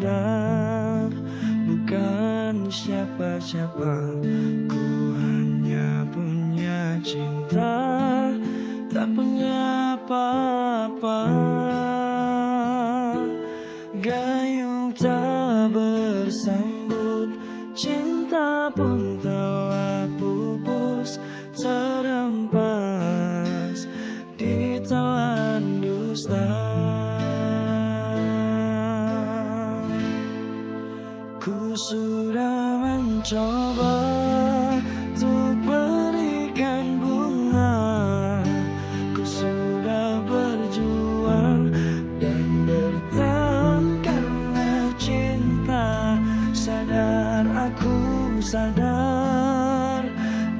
cinta, bukan siapa-siapa. Ku hanya punya cinta, tak punya apa-apa. Gayung tak bersambut, cinta pun telah pupus, terhempas di telan dusta. Ku sudah mencoba untuk berikan bunga, ku sudah berjuang dan bertahan karena cinta. Sadar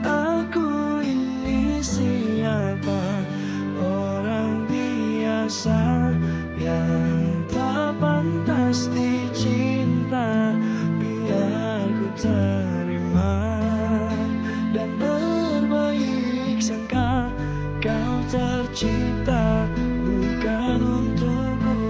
aku ini siapa, orang biasa yang tak pantas dicinta. Biar ku terima dan berbaik sangka, kau tercipta bukan untukku.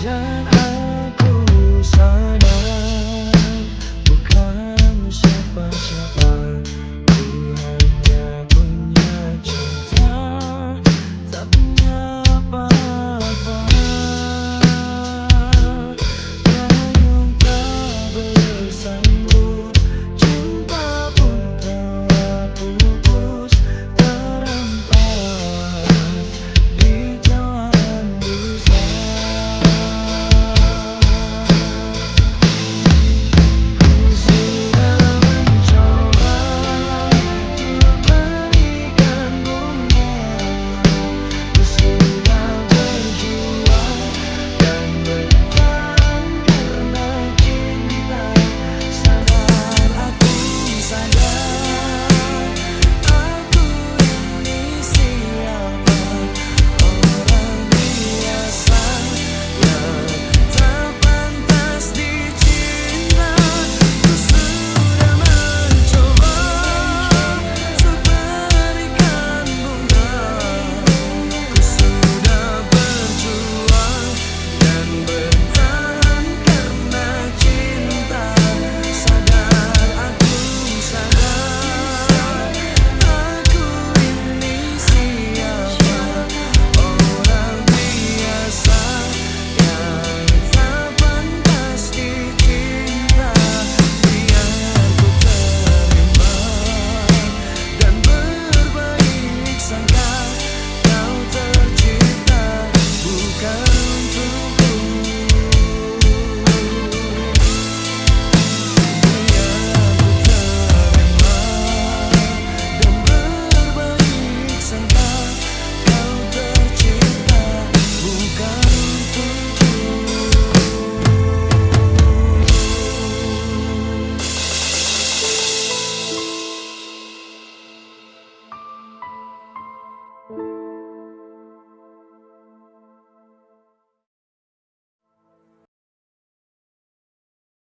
Dan